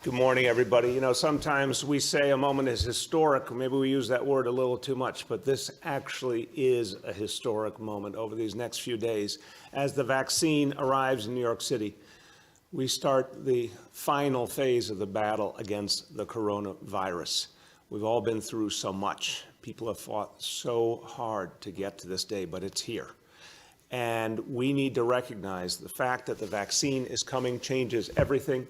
Good morning, everybody. You know, sometimes we say a moment is historic. Maybe we use that word a little too much, but this actually is a historic moment over these next few days. As the vaccine arrives in New York City, we start the final phase of the battle against the coronavirus. We've all been through so much. People have fought so hard to get to this day, but it's here. And we need to recognize the fact that the vaccine is coming changes everything.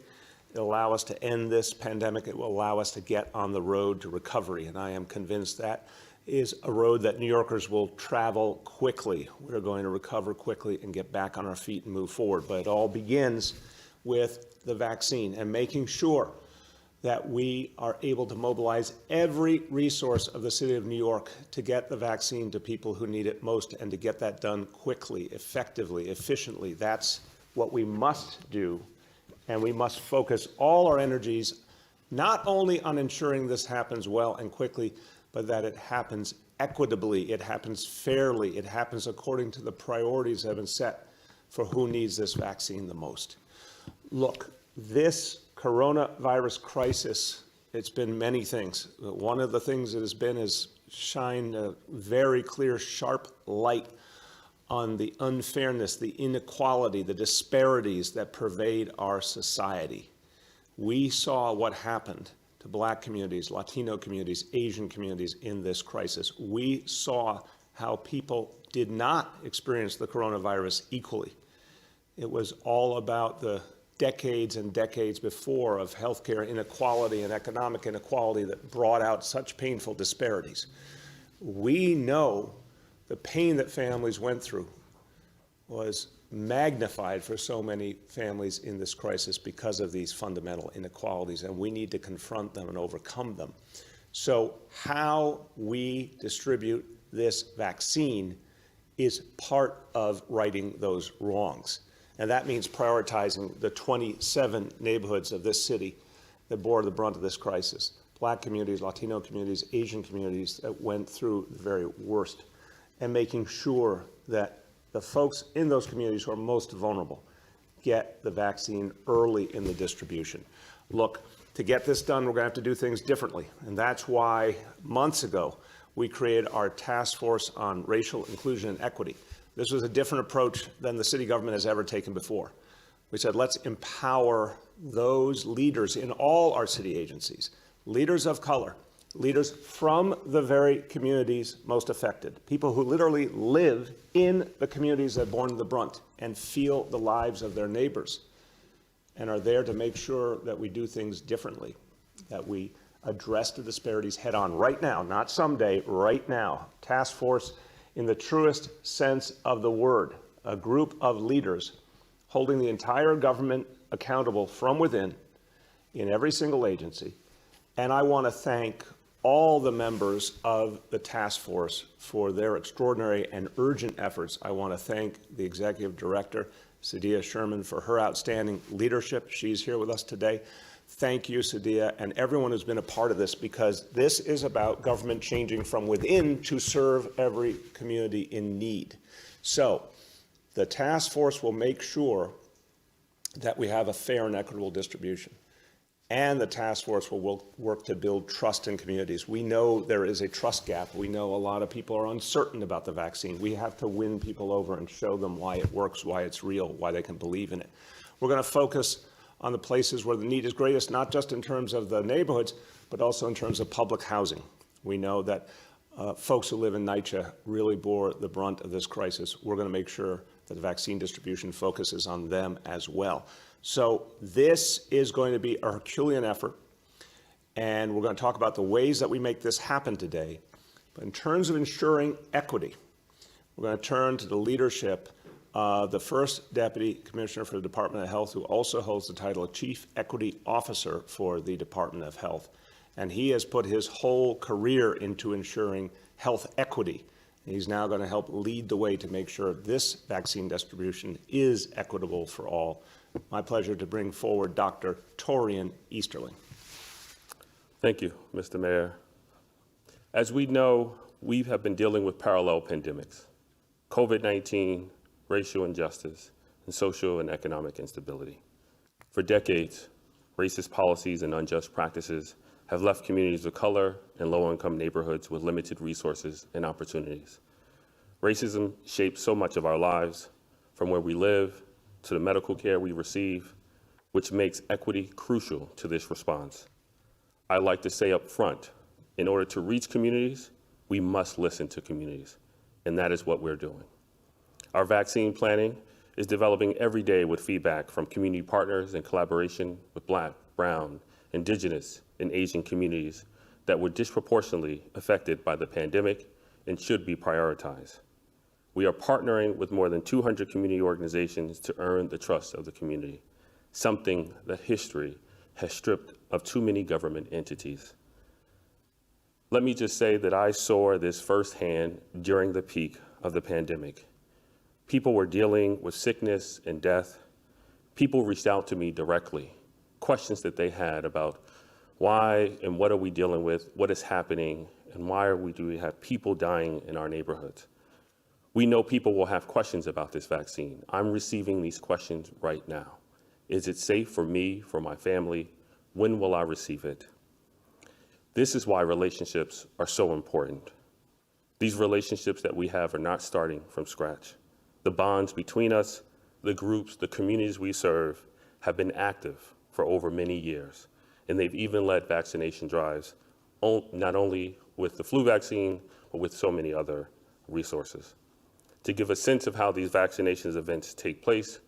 It'll allow us to end this pandemic. It will allow us to get on the road to recovery. And I am convinced that is a road that New Yorkers will travel quickly. We're going to recover quickly and get back on our feet and move forward. But it all begins with the vaccine and making sure that we are able to mobilize every resource of the city of New York to get the vaccine to people who need it most and to get that done quickly, effectively, efficiently. That's what we must do. And we must focus all our energies not only on ensuring this happens well and quickly, but that it happens equitably, it happens fairly, it happens according to the priorities that have been set for who needs this vaccine the most. Look, this coronavirus crisis, it's been many things. One of the things it has been is shine a very clear, sharp light on the unfairness, the inequality, the disparities that pervade our society. We saw what happened to Black communities, Latino communities, Asian communities in this crisis. We saw how people did not experience the coronavirus equally. It was all about the decades and decades before of healthcare inequality and economic inequality that brought out such painful disparities. We know the pain that families went through was magnified for so many families in this crisis because of these fundamental inequalities, and we need to confront them and overcome them. So how we distribute this vaccine is part of righting those wrongs. And that means prioritizing the 27 neighborhoods of this city that bore the brunt of this crisis. Black communities, Latino communities, Asian communities that went through the very worst, and making sure that the folks in those communities who are most vulnerable get the vaccine early in the distribution. Look, to get this done, we're going to have to do things differently. And that's why months ago, we created our task force on racial inclusion and equity. This was a different approach than the city government has ever taken before. We said, let's empower those leaders in all our city agencies, leaders of color, leaders from the very communities most affected, people who literally live in the communities that have borne the brunt and feel the lives of their neighbors and are there to make sure that we do things differently, that we address the disparities head on right now, not someday, right now. Task force in the truest sense of the word, a group of leaders holding the entire government accountable from within in every single agency. And I want to thank all the members of the task force for their extraordinary and urgent efforts. I want to thank the executive director, Sadia Sherman, for her outstanding leadership. She's here with us today. Thank you, Sadia, and everyone who's been a part of this, because this is about government changing from within to serve every community in need. So the task force will make sure that we have a fair and equitable distribution. And the task force will work to build trust in communities. We know there is a trust gap. We know a lot of people are uncertain about the vaccine. We have to win people over and show them why it works, why it's real, why they can believe in it. We're going to focus on the places where the need is greatest, not just in terms of the neighborhoods, but also in terms of public housing. We know that folks who live in NYC really bore the brunt of this crisis. We're going to make sure that the vaccine distribution focuses on them as well. So this is going to be a Herculean effort, and we're going to talk about the ways that we make this happen today. But in terms of ensuring equity, we're going to turn to the leadership of the first Deputy Commissioner for the Department of Health, who also holds the title of Chief Equity Officer for the Department of Health. And he has put his whole career into ensuring health equity. He's now going to help lead the way to make sure this vaccine distribution is equitable for all. My pleasure to bring forward Dr. Torian Easterling. Thank you, Mr. Mayor. As we know, we have been dealing with parallel pandemics, COVID-19, racial injustice, and social and economic instability. For decades, racist policies, and unjust practices have left communities of color and low-income neighborhoods with limited resources and opportunities. Racism shapes so much of our lives, from where we live to the medical care we receive, which makes equity crucial to this response. I like to say up front, in order to reach communities, we must listen to communities, and that is what we're doing. Our vaccine planning is developing every day with feedback from community partners in collaboration with Black, Brown, Indigenous, and Asian communities that were disproportionately affected by the pandemic and should be prioritized. We are partnering with more than 200 community organizations to earn the trust of the community, something that history has stripped of too many government entities. Let me just say that I saw this firsthand during the peak of the pandemic. People were dealing with sickness and death. People reached out to me directly, questions that they had about why and what are we dealing with, what is happening, and why do we have people dying in our neighborhoods? We know people will have questions about this vaccine. I'm receiving these questions right now. Is it safe for me, for my family? When will I receive it? This is why relationships are so important. These relationships that we have are not starting from scratch. The bonds between us, the groups, the communities we serve have been active for over many years, and they've even led vaccination drives, not only with the flu vaccine, but with so many other resources. To give a sense of how these vaccinations events take place,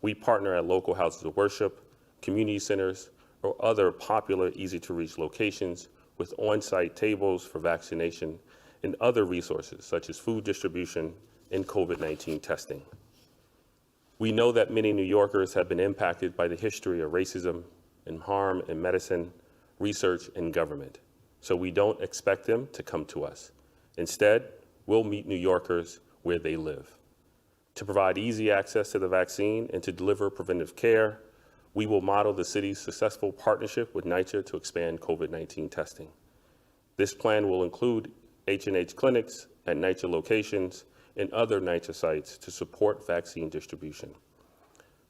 we partner at local houses of worship, community centers, or other popular, easy-to-reach locations with on-site tables for vaccination and other resources such as food distribution and COVID-19 testing. We know that many New Yorkers have been impacted by the history of racism and harm in medicine, research, and government, so we don't expect them to come to us. Instead, we'll meet New Yorkers where they live. To provide easy access to the vaccine and to deliver preventive care, we will model the city's successful partnership with NYCHA to expand COVID-19 testing. This plan will include H&H clinics at NYCHA locations and other NYCHA sites to support vaccine distribution.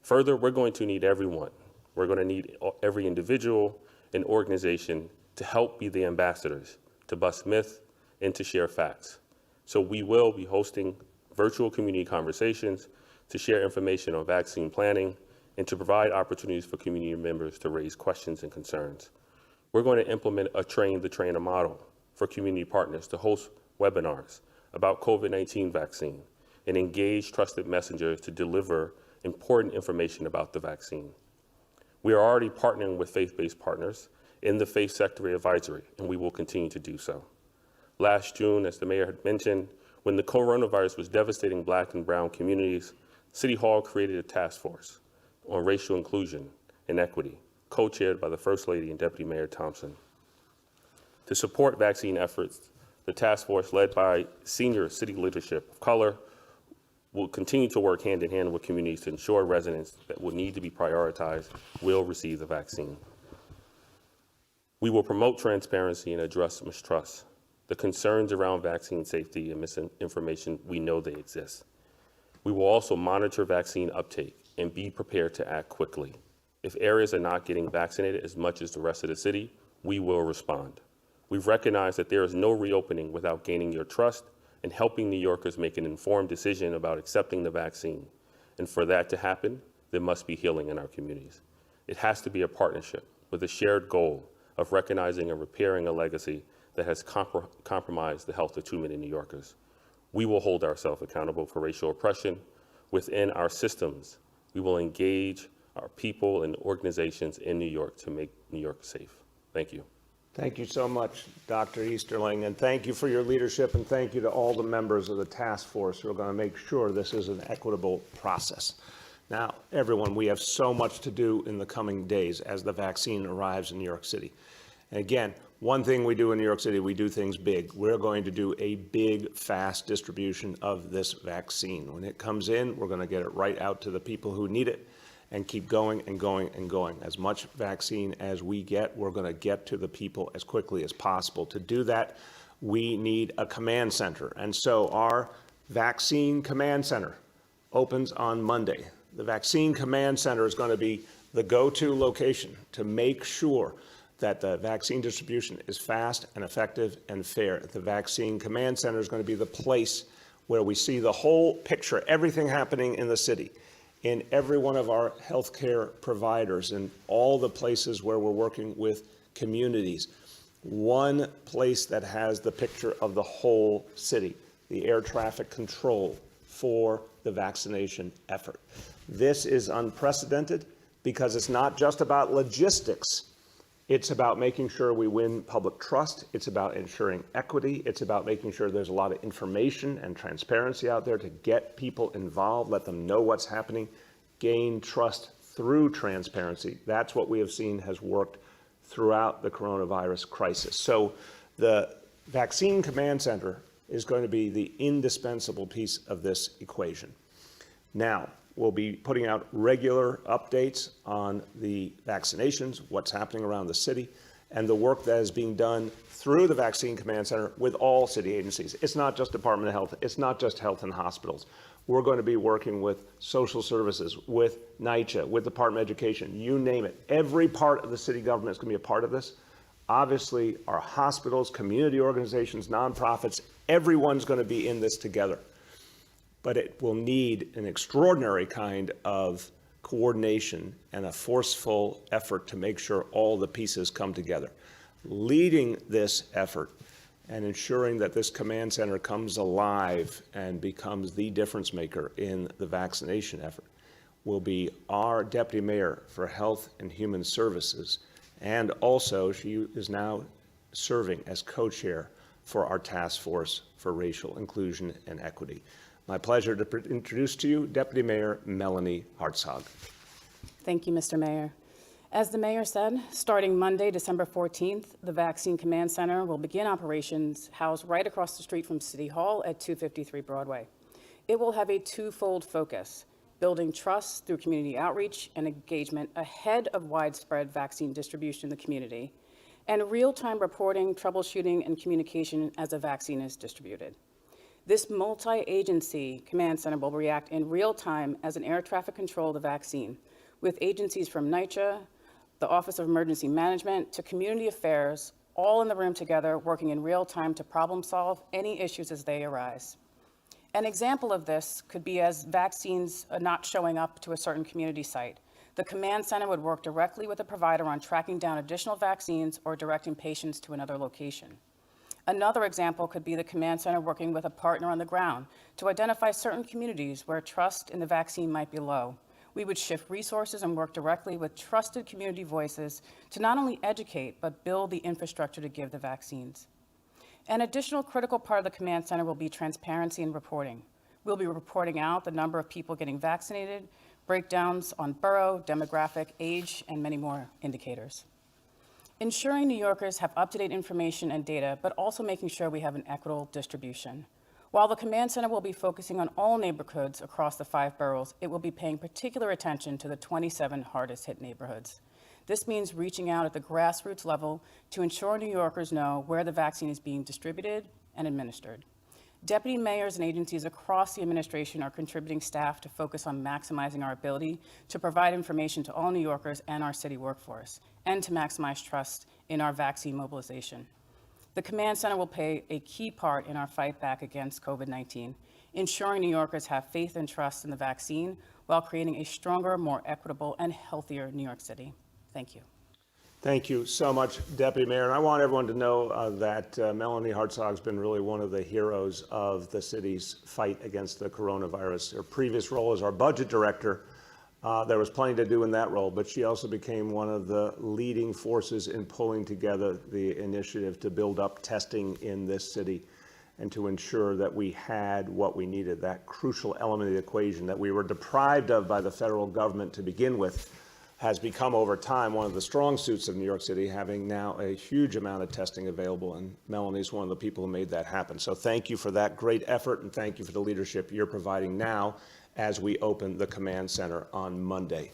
Further, we're going to need everyone. We're going to need every individual and organization to help be the ambassadors, to bust myths and to share facts. So we will be hosting virtual community conversations to share information on vaccine planning and to provide opportunities for community members to raise questions and concerns. We're going to implement a train-the-trainer model for community partners to host webinars about COVID-19 vaccine and engage trusted messengers to deliver important information about the vaccine. We are already partnering with faith-based partners in the Faith Secretary Advisory, and we will continue to do so. Last June, as the mayor had mentioned, when the coronavirus was devastating Black and Brown communities, City Hall created a task force on racial inclusion and equity, co-chaired by the First Lady and Deputy Mayor Thompson. To support vaccine efforts, the task force, led by senior city leadership of color, will continue to work hand in hand with communities to ensure residents that will need to be prioritized will receive the vaccine. We will promote transparency and address mistrust. The concerns around vaccine safety and misinformation, we know they exist. We will also monitor vaccine uptake and be prepared to act quickly. If areas are not getting vaccinated as much as the rest of the city, we will respond. We've recognized that there is no reopening without gaining your trust and helping New Yorkers make an informed decision about accepting the vaccine. And for that to happen, there must be healing in our communities. It has to be a partnership with a shared goal of recognizing and repairing a legacy that has compromised the health of too many New Yorkers. We will hold ourselves accountable for racial oppression within our systems. We will engage our people and organizations in New York to make New York safe. Thank you. Thank you so much, Dr. Easterling, and thank you for your leadership, and thank you to all the members of the task force who are going to make sure this is an equitable process. Now, everyone, we have so much to do in the coming days as the vaccine arrives in New York City. And again, one thing we do in New York City, we do things big. We're going to do a big, fast distribution of this vaccine. When it comes in, we're going to get it right out to the people who need it and keep going and going and going. As much vaccine as we get, we're going to get to the people as quickly as possible. To do that, we need a command center. And so our vaccine command center opens on Monday. The vaccine command center is going to be the go-to location to make sure that the vaccine distribution is fast and effective and fair. The Vaccine Command Center is going to be the place where we see the whole picture, everything happening in the city, in every one of our healthcare providers, in all the places where we're working with communities. One place that has the picture of the whole city, the air traffic control for the vaccination effort. This is unprecedented because it's not just about logistics. It's about making sure we win public trust. It's about ensuring equity. It's about making sure there's a lot of information and transparency out there to get people involved, let them know what's happening, gain trust through transparency. That's what we have seen has worked throughout the coronavirus crisis. So the Vaccine Command Center is going to be the indispensable piece of this equation. Now, we'll be putting out regular updates on the vaccinations, what's happening around the city, and the work that is being done through the Vaccine Command Center with all city agencies. It's not just Department of Health. It's not just health and hospitals. We're going to be working with social services, with NYCHA, with Department of Education, you name it. Every part of the city government is going to be a part of this. Obviously, our hospitals, community organizations, nonprofits, everyone's going to be in this together. But it will need an extraordinary kind of coordination and a forceful effort to make sure all the pieces come together. Leading this effort and ensuring that this command center comes alive and becomes the difference maker in the vaccination effort will be our Deputy Mayor for Health and Human Services, and also she is now serving as co-chair for our task force for racial inclusion and equity. My pleasure to introduce to you Deputy Mayor Melanie Hartzog. Thank you, Mr. Mayor. As the mayor said, starting Monday, December 14th, the Vaccine Command Center will begin operations housed right across the street from City Hall at 253 Broadway. It will have a twofold focus: building trust through community outreach and engagement ahead of widespread vaccine distribution in the community, and real-time reporting, troubleshooting, and communication as a vaccine is distributed. This multi-agency command center will react in real time as an air traffic control of the vaccine, with agencies from NYCHA, the Office of Emergency Management, to Community Affairs, all in the room together, working in real time to problem solve any issues as they arise. An example of this could be as vaccines are not showing up to a certain community site. The command center would work directly with the provider on tracking down additional vaccines or directing patients to another location. Another example could be the command center working with a partner on the ground to identify certain communities where trust in the vaccine might be low. We would shift resources and work directly with trusted community voices to not only educate, but build the infrastructure to give the vaccines. An additional critical part of the command center will be transparency and reporting. We'll be reporting out the number of people getting vaccinated, breakdowns on borough, demographic, age, and many more indicators. Ensuring New Yorkers have up-to-date information and data, but also making sure we have an equitable distribution. While the command center will be focusing on all neighborhoods across the 5 boroughs, it will be paying particular attention to the 27 hardest hit neighborhoods. This means reaching out at the grassroots level to ensure New Yorkers know where the vaccine is being distributed and administered. Deputy mayors and agencies across the administration are contributing staff to focus on maximizing our ability to provide information to all New Yorkers and our city workforce, and to maximize trust in our vaccine mobilization. The command center will play a key part in our fight back against COVID-19, ensuring New Yorkers have faith and trust in the vaccine while creating a stronger, more equitable, and healthier New York City. Thank you. Thank you so much, Deputy Mayor. And I want everyone to know that Melanie Hartzog's been really one of the heroes of the city's fight against the coronavirus. Her previous role as our budget director, there was plenty to do in that role, but she also became one of the leading forces in pulling together the initiative to build up testing in this city and to ensure that we had what we needed, that crucial element of the equation that we were deprived of by the federal government to begin with, has become over time one of the strong suits of New York City, having now a huge amount of testing available, and Melanie's one of the people who made that happen. So thank you for that great effort, and thank you for the leadership you're providing now as we open the command center on Monday.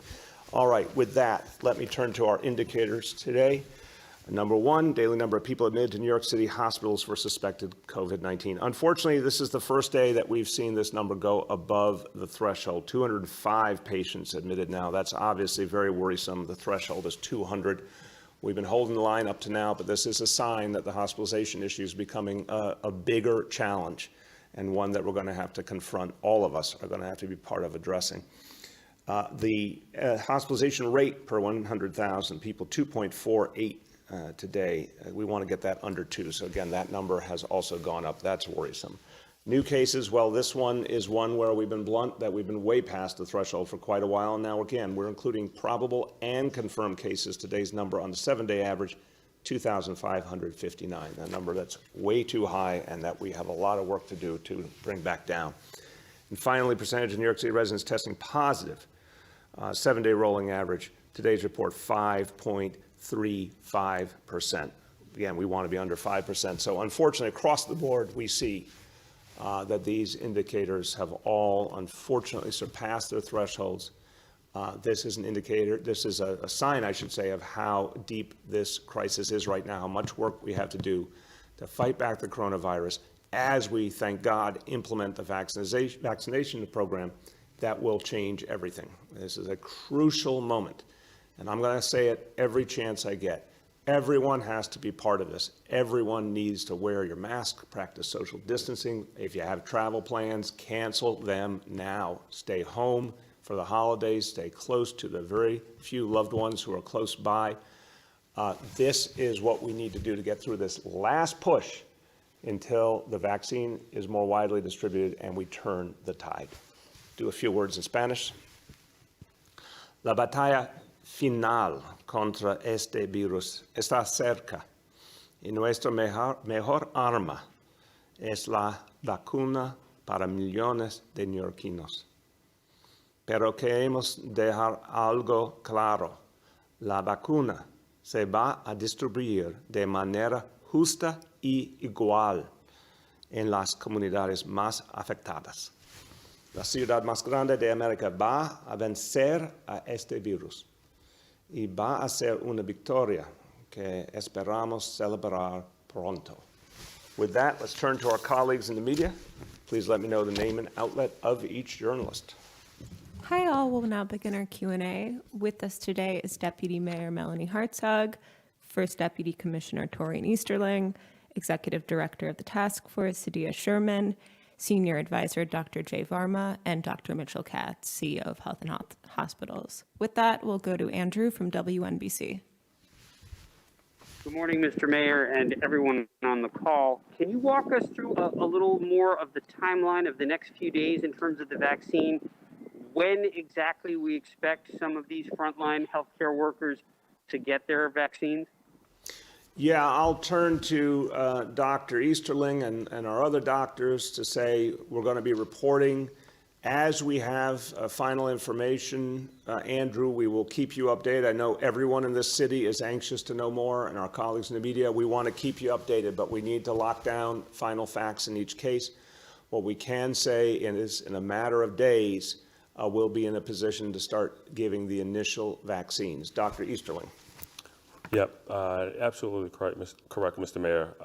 All right, with that, let me turn to our indicators today. Number one, daily number of people admitted to New York City hospitals for suspected COVID-19. Unfortunately, this is the first day that we've seen this number go above the threshold. 205 patients admitted now. That's obviously very worrisome. The threshold is 200. We've been holding the line up to now, but this is a sign that the hospitalization issue is becoming a bigger challenge, and one that we're going to have to confront. All of us are going to have to be part of addressing. The hospitalization rate per 100,000 people, 2.48 today. We want to get that under 2. So again, that number has also gone up. That's worrisome. New cases, well, this one is one where we've been blunt, that we've been way past the threshold for quite a while. And now, again, we're including probable and confirmed cases. Today's number on the 7-day average, 2,559, a number that's way too high and that we have a lot of work to do to bring back down. And finally, percentage of New York City residents testing positive, 7-day rolling average. Today's report, 5.35%. Again, we want to be under 5%. So unfortunately, across the board, we see that these indicators have all unfortunately surpassed their thresholds. This is an indicator, this is a sign, I should say, of how deep this crisis is right now, how much work we have to do to fight back the coronavirus as we, thank God, implement the vaccination program that will change everything. This is a crucial moment, and I'm going to say it every chance I get. Everyone has to be part of this. Everyone needs to wear your mask, practice social distancing. If you have travel plans, cancel them now. Stay home for the holidays. Stay close to the very few loved ones who are close by. This is what we need to do to get through this last push until the vaccine is more widely distributed and we turn the tide. Do a few words in Spanish. La batalla final contra este virus está cerca y nuestra mejor arma es la vacuna para millones de neoyorquinos. Pero queremos dejar algo claro. La vacuna se va a distribuir de manera justa y igual en las comunidades más afectadas. La ciudad más grande de América va a vencer a este virus y va a ser una victoria que esperamos celebrar pronto. With that, let's turn to our colleagues in the media. Please let me know the name and outlet of each journalist. Hi all, we'll now begin our Q&A. With us today is Deputy Mayor Melanie Hartzog, First Deputy Commissioner Torian Easterling, Executive Director of the Task Force, Sadia Sherman, Senior Advisor Dr. Jay Varma, and Dr. Mitchell Katz, CEO of Health and Hospitals. With that, we'll go to Andrew from WNBC. Good morning, Mr. Mayor, and everyone on the call. Can you walk us through a little more of the timeline of the next few days in terms of the vaccine? When exactly we expect some of these frontline healthcare workers to get their vaccines? Yeah, I'll turn to Dr. Easterling and our other doctors to say we're going to be reporting as we have final information. Andrew, we will keep you updated. I know everyone in this city is anxious to know more, and our colleagues in the media, we want to keep you updated, but we need to lock down final facts in each case. What we can say is in a matter of days, we'll be in a position to start giving the initial vaccines. Dr. Easterling. Yep, absolutely correct, Mr. Mayor.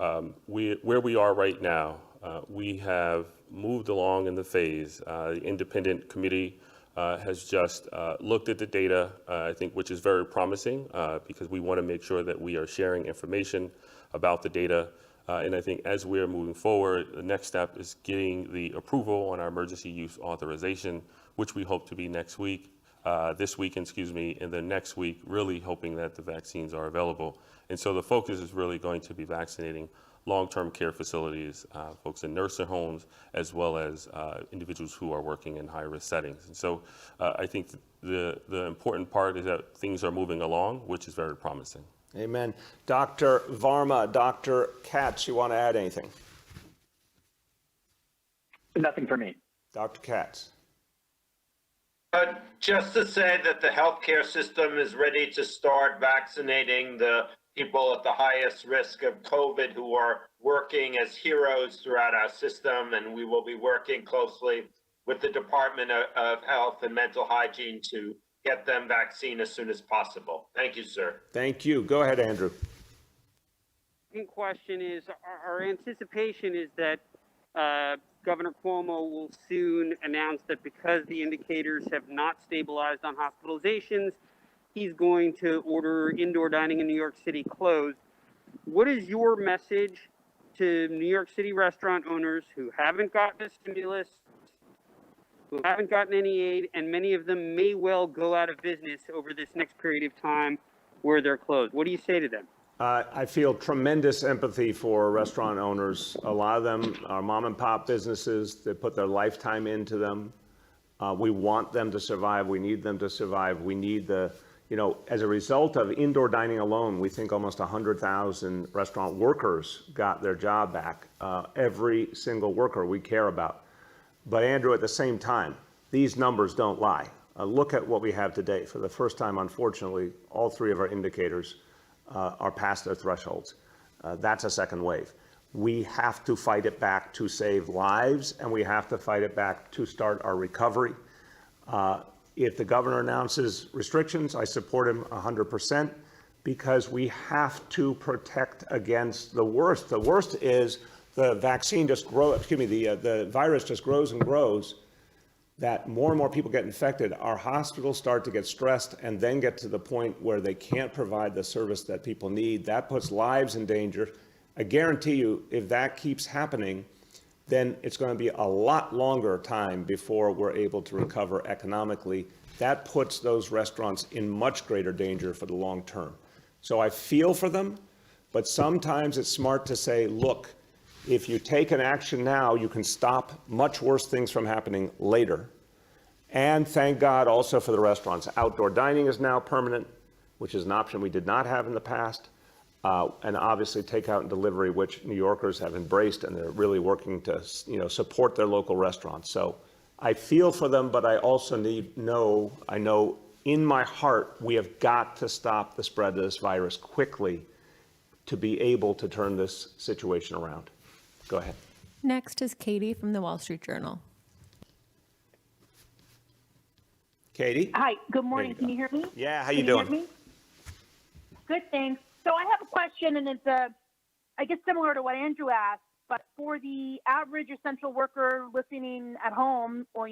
Where we are right now, we have moved along in the phase. The independent committee has just looked at the data, I think, which is very promising because we want to make sure that we are sharing information about the data. And I think as we're moving forward, the next step is getting the approval on our emergency use authorization, which we hope to be this week, and then next week, really hoping that the vaccines are available. And so the focus is really going to be vaccinating long-term care facilities, folks in nursing homes, as well as individuals who are working in high-risk settings. And so I think the important part is that things are moving along, which is very promising. Amen. Dr. Varma, Dr. Katz, you want to add anything? Nothing for me. Dr. Katz. Just to say that the healthcare system is ready to start vaccinating the people at the highest risk of COVID who are working as heroes throughout our system, and we will be working closely with the Department of Health and Mental Hygiene to get them vaccine as soon as possible. Thank you, sir. Thank you. Go ahead, Andrew. second question is, our anticipation is that Governor Cuomo will soon announce that because the indicators have not stabilized on hospitalizations, he's going to order indoor dining in New York City closed. What is your message to New York City restaurant owners who haven't gotten a stimulus, who haven't gotten any aid, and many of them may well go out of business over this next period of time where they're closed? What do you say to them? I feel tremendous empathy for restaurant owners. A lot of them are mom and pop businesses that put their lifetime into them. We want them to survive. We need them to survive. We need as a result of indoor dining alone, we think almost 100,000 restaurant workers got their job back. Every single worker we care about. But Andrew, at the same time, these numbers don't lie. Look at what we have today. For the first time, unfortunately, all three of our indicators are past their thresholds. That's a second wave. We have to fight it back to save lives, and we have to fight it back to start our recovery. If the governor announces restrictions, I support him 100% because we have to protect against the worst. The worst is the vaccine just grows, the virus just grows and grows, that more and more people get infected. Our hospitals start to get stressed and then get to the point where they can't provide the service that people need. That puts lives in danger. I guarantee you, if that keeps happening, then it's going to be a lot longer time before we're able to recover economically. That puts those restaurants in much greater danger for the long term. So I feel for them, but sometimes it's smart to say, look, if you take an action now, you can stop much worse things from happening later. And thank God also for the restaurants. Outdoor dining is now permanent, which is an option we did not have in the past. And obviously takeout and delivery, which New Yorkers have embraced, and they're really working to support their local restaurants. So I feel for them, but I also I know in my heart, we have got to stop the spread of this virus quickly to be able to turn this situation around. Go ahead. Next is Katie from the Wall Street Journal. Katie? Hi, good morning. Can you hear me? Yeah, how you Can doing? Hear me? Good, thanks. So I have a question, and it's I guess similar to what Andrew asked, but for the average essential worker listening at home or,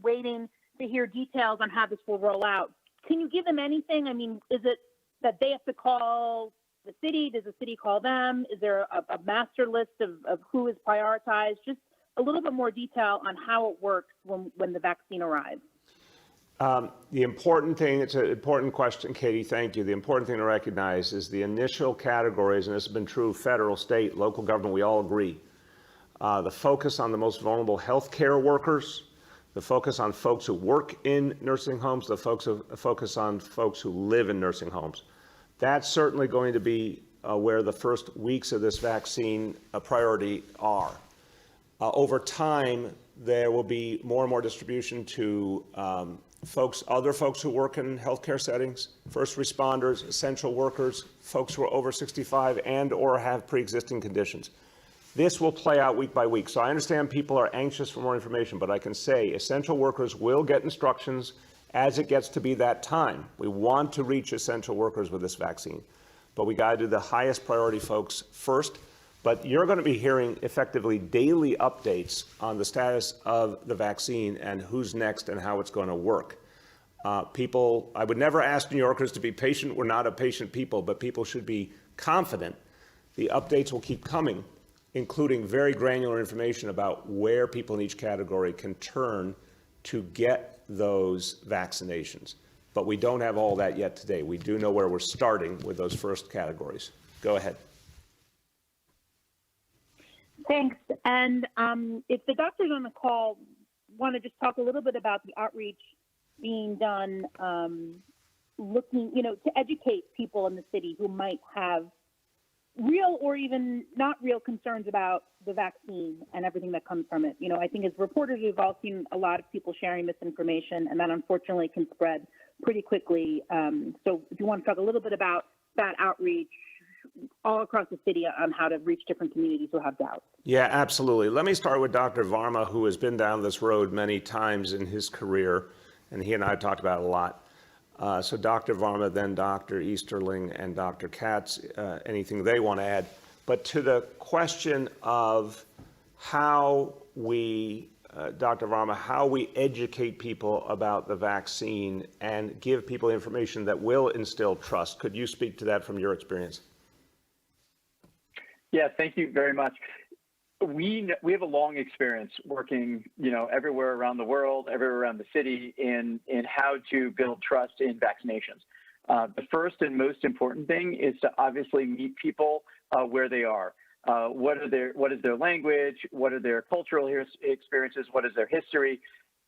waiting to hear details on how this will roll out, can you give them anything? I mean, is it that they have to call the city? Does the city call them? Is there a master list of who is prioritized? Just a little bit more detail on how it works when the vaccine arrives. The important thing, it's an important question, Katie, thank you. The important thing to recognize is the initial categories, and this has been true federal, state, local government, we all agree. The focus on the most vulnerable healthcare workers, the focus on folks who work in nursing homes, the focus on folks who live in nursing homes. That's certainly going to be where the first weeks of this vaccine priority are. Over time, there will be more and more distribution to other folks who work in healthcare settings, first responders, essential workers, folks who are over 65 and or have pre-existing conditions. This will play out week by week. So I understand people are anxious for more information, but I can say essential workers will get instructions as it gets to be that time. We want to reach essential workers with this vaccine, but we got to do the highest priority folks first. But you're going to be hearing effectively daily updates on the status of the vaccine and who's next and how it's going to work. I would never ask New Yorkers to be patient. We're not a patient people, but people should be confident. The updates will keep coming, including very granular information about where people in each category can turn to get those vaccinations. But we don't have all that yet today. We do know where we're starting with those first categories. Go ahead. Thanks. And if the doctors on the call want to just talk a little bit about the outreach being done, looking, to educate people in the city who might have real or even not real concerns about the vaccine and everything that comes from it. I think as reporters, we've all seen a lot of people sharing misinformation, and that unfortunately can spread pretty quickly. So if you want to talk a little bit about that outreach all across the city on how to reach different communities who have doubts. Yeah, absolutely. Let me start with Dr. Varma, who has been down this road many times in his career, and he and I talked about it a lot. So Dr. Varma, then Dr. Easterling, and Dr. Katz, anything they want to add. But to the question of how we, Dr. Varma, how we educate people about the vaccine and give people information that will instill trust, could you speak to that from your experience? Yeah, thank you very much. We have a long experience working, everywhere around the world, everywhere around the city in how to build trust in vaccinations. The first and most important thing is to obviously meet people where they are. What is their language? What are their cultural experiences? What is their history?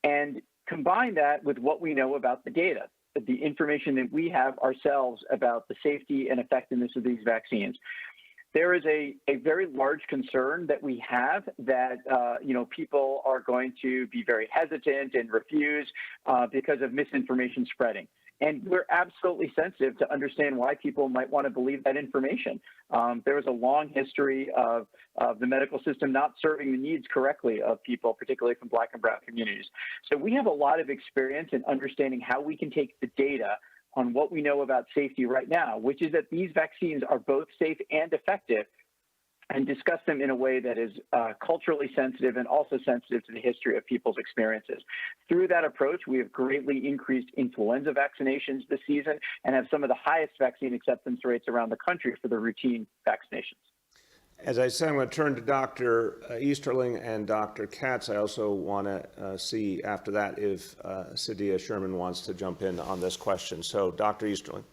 And combine that with what we know about the data, the information that we have ourselves about the safety and effectiveness of these vaccines. There is a very large concern that we have that, people are going to be very hesitant and refuse because of misinformation spreading. And we're absolutely sensitive to understand why people might want to believe that information. There was a long history of the medical system not serving the needs correctly of people, particularly from Black and Brown communities. So we have a lot of experience in understanding how we can take the data on what we know about safety right now, which is that these vaccines are both safe and effective, and discuss them in a way that is culturally sensitive and also sensitive to the history of people's experiences. Through that approach, we have greatly increased influenza vaccinations this season and have some of the highest vaccine acceptance rates around the country for the routine vaccinations. As I said, I'm going to turn to Dr. Easterling and Dr. Katz. I also want to see after that if Sadia Sherman wants to jump in on this question. So, Dr. Easterling.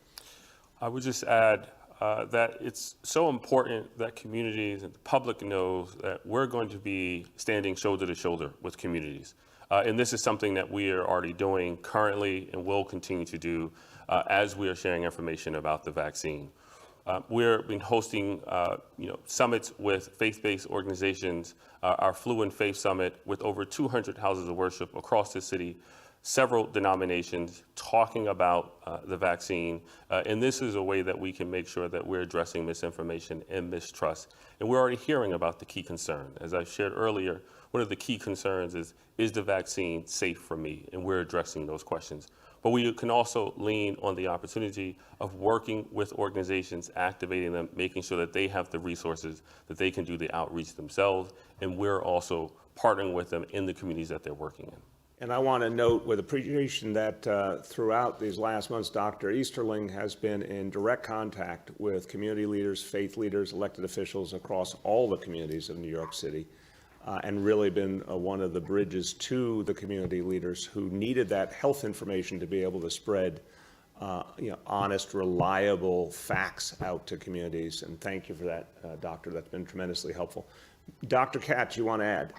I would just add that it's so important that communities and the public knows that we're going to be standing shoulder to shoulder with communities. And this is something that we are already doing currently and will continue to do as we are sharing information about the vaccine. We've been hosting summits with faith-based organizations, our Flu and Faith Summit with over 200 houses of worship across the city, several denominations talking about the vaccine. And this is a way that we can make sure that we're addressing misinformation and mistrust. And we're already hearing about the key concern. As I shared earlier, one of the key concerns is the vaccine safe for me? And we're addressing those questions. But we can also lean on the opportunity of working with organizations, activating them, making sure that they have the resources, that they can do the outreach themselves. And we're also partnering with them in the communities that they're working in. And I want to note with appreciation that throughout these last months, Dr. Easterling has been in direct contact with community leaders, faith leaders, elected officials across all the communities of New York City, and really been one of the bridges to the community leaders who needed that health information to be able to spread honest, reliable facts out to communities. And thank you for that, Doctor. That's been tremendously helpful. Dr. Katz, you want to add?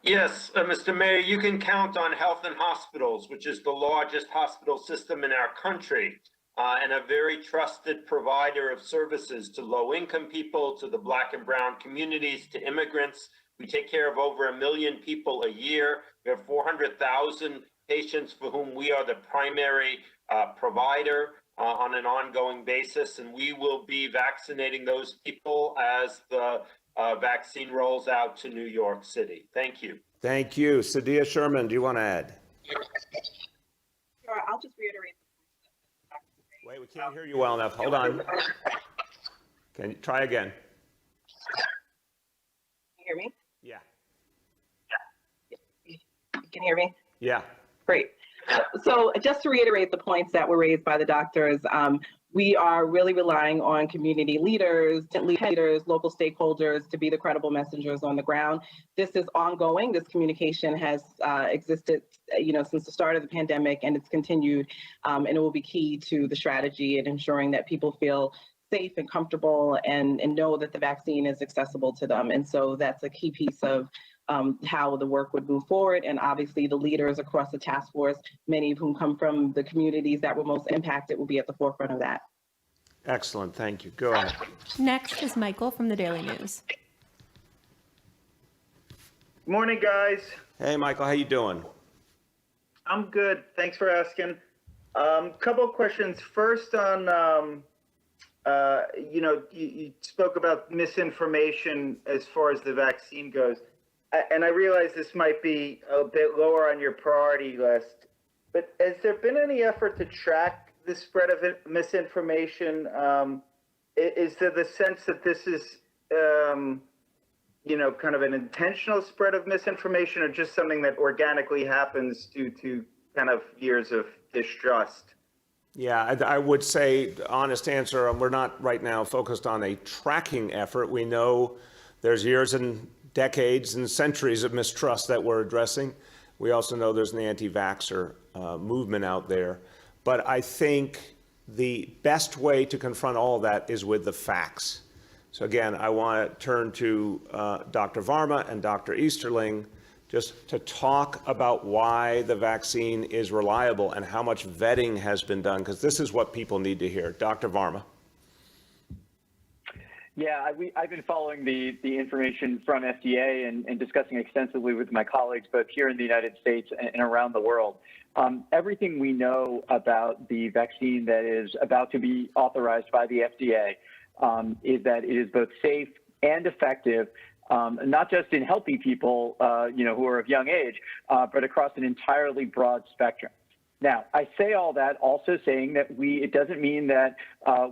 Yes, Mr. Mayor, you can count on Health and Hospitals, which is the largest hospital system in our country, and a very trusted provider of services to low-income people, to the Black and Brown communities, to immigrants. We take care of over 1 million people a year. We have 400,000 patients for whom we are the primary provider on an ongoing basis, and we will be vaccinating those people as the vaccine rolls out to New York City. Thank you. Thank you. Sadia Sherman, do you want to add? Sure, I'll just reiterate. Wait, we can't hear you well enough. Hold on. Can you try again? Can you hear me? Yeah. You can hear me? Yeah. Great. So just to reiterate the points that were raised by the doctors, we are really relying on community leaders, local stakeholders to be the credible messengers on the ground. This is ongoing. This communication has existed, since the start of the pandemic, and it's continued, and it will be key to the strategy and ensuring that people feel safe and comfortable and know that the vaccine is accessible to them. And so that's a key piece of how the work would move forward. And obviously the leaders across the task force, many of whom come from the communities that were most impacted, will be at the forefront of that. Excellent. Thank you. Go ahead. Next is Michael from the Daily News. Morning, guys. Hey, Michael, how you doing? I'm good. Thanks for asking. Couple of questions. First on, you spoke about misinformation as far as the vaccine goes. And I realize this might be a bit lower on your priority list, but has there been any effort to track the spread of misinformation is there the sense that this is, kind of an intentional spread of misinformation, or just something that organically happens due to kind of years of distrust? Yeah, I would say, honest answer, we're not right now focused on a tracking effort. We know there's years and decades and centuries of mistrust that we're addressing. We also know there's an anti-vaxxer movement out there. But I think the best way to confront all of that is with the facts. So again, I want to turn to Dr. Varma and Dr. Easterling just to talk about why the vaccine is reliable and how much vetting has been done, because this is what people need to hear. Dr. Varma. Yeah, I've been following the information from FDA and discussing extensively with my colleagues, both here in the United States and around the world. Everything we know about the vaccine that is about to be authorized by the FDA is that it is both safe and effective, not just in healthy people, who are of young age, but across an entirely broad spectrum. Now, I say all that also saying that it doesn't mean that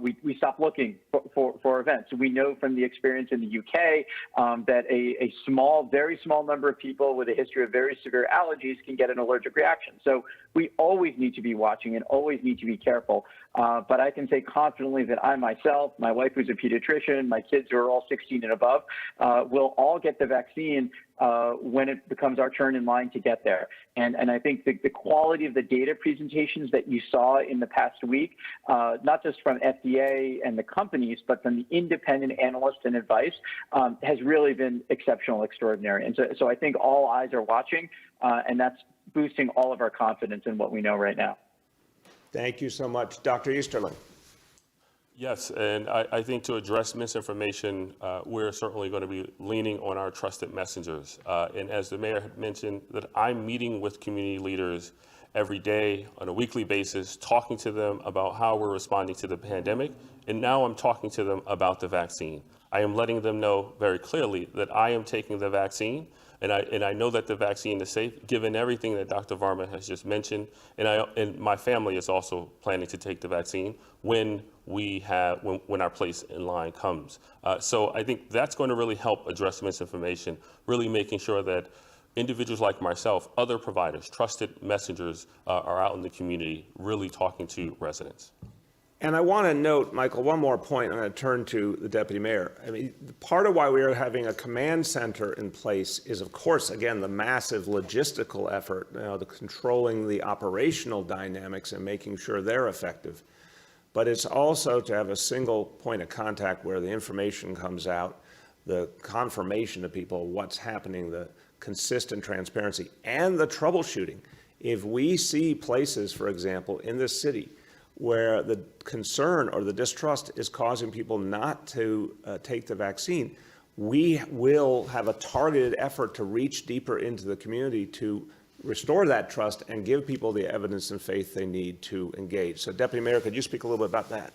we stop looking for events. We know from the experience in the UK that a very small number of people with a history of very severe allergies can get an allergic reaction. So we always need to be watching and always need to be careful. But I can say confidently that I myself, my wife who's a pediatrician, my kids who are all 16 and above, will all get the vaccine when it becomes our turn in line to get there. And I think the quality of the data presentations that you saw in the past week, not just from FDA and the companies, but from the independent analysts and advice, has really been exceptional, extraordinary. And so I think all eyes are watching, and that's boosting all of our confidence in what we know right now. Thank you so much. Dr. Easterling. Yes, and I think to address misinformation, we're certainly going to be leaning on our trusted messengers. And as the mayor had mentioned, that I'm meeting with community leaders every day on a weekly basis, talking to them about how we're responding to the pandemic. And now I'm talking to them about the vaccine. I am letting them know very clearly that I am taking the vaccine. And I know that the vaccine is safe, given everything that Dr. Varma has just mentioned. And my family is also planning to take the vaccine when our place in line comes. So I think that's going to really help address misinformation, really making sure that individuals like myself, other providers, trusted messengers are out in the community, really talking to residents. And I want to note, Michael, one more point. I'm going to turn to the deputy mayor. I mean, part of why we are having a command center in place is, of course, again, the massive logistical effort, the controlling the operational dynamics and making sure they're effective. But it's also to have a single point of contact where the information comes out, the confirmation to people what's happening, the consistent transparency, and the troubleshooting. If we see places, for example, in this city, where the concern or the distrust is causing people not to take the vaccine, we will have a targeted effort to reach deeper into the community to restore that trust and give people the evidence and faith they need to engage. So, Deputy Mayor, could you speak a little bit about that?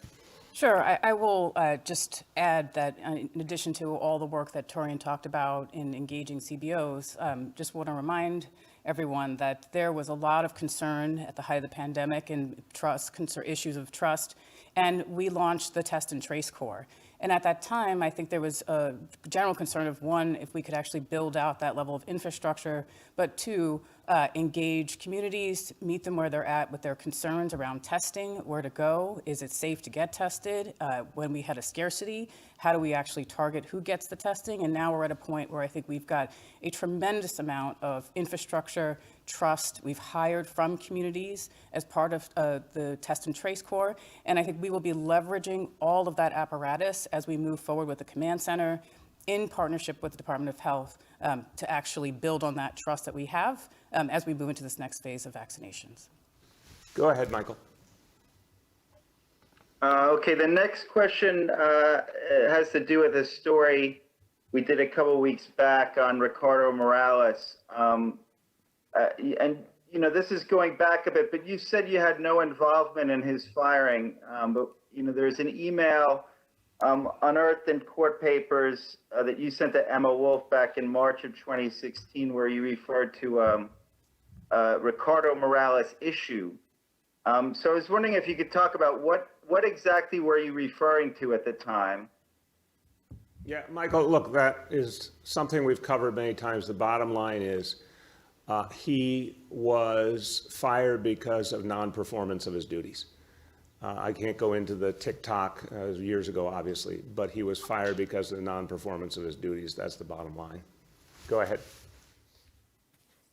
Sure. I will just add that in addition to all the work that Torian talked about in engaging CBOs, just want to remind everyone that there was a lot of concern at the height of the pandemic and issues of trust, and we launched the Test and Trace Corps. And at that time, I think there was a general concern of, one, if we could actually build out that level of infrastructure, but two, engage communities, meet them where they're at with their concerns around testing, where to go, is it safe to get tested? When we had a scarcity, how do we actually target who gets the testing? And now we're at a point where I think we've got a tremendous amount of infrastructure, trust. We've hired from communities as part of the Test and Trace Corps. And I think we will be leveraging all of that apparatus as we move forward with the command center in partnership with the Department of Health to actually build on that trust that we have as we move into this next phase of vaccinations. Go ahead, Michael. Okay, the next question has to do with a story we did a couple weeks back on Ricardo Morales. And, this is going back a bit, but you said you had no involvement in his firing. But, there's an email unearthed in court papers that you sent to Emma Wolf back in March of 2016, where you referred to Ricardo Morales issue. So I was wondering if you could talk about what what exactly were you referring to at the time? Yeah, Michael, look, that is something we've covered many times. The bottom line is he was fired because of non-performance of his duties. I can't go into the TikTok years ago, obviously, but he was fired because of the non-performance of his duties. That's the bottom line. Go ahead.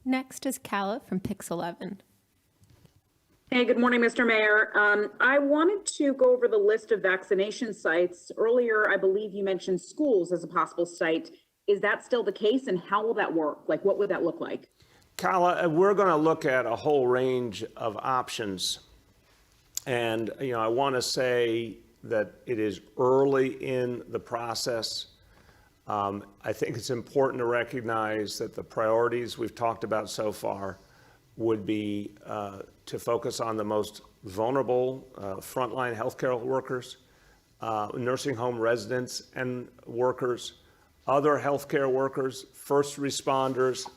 Next is Calla from Pix 11. Hey, good morning, Mr. Mayor. I wanted to go over the list of vaccination sites. Earlier, I believe you mentioned schools as a possible site. Is that still the case, and how will that work? Like, what would that look like? Calla, we're going to look at a whole range of options. And, you know, I want to say that it is early in the process. I think it's important to recognize that the priorities we've talked about so far would be to focus on the most vulnerable frontline healthcare workers, nursing home residents and workers, other healthcare workers, first responders,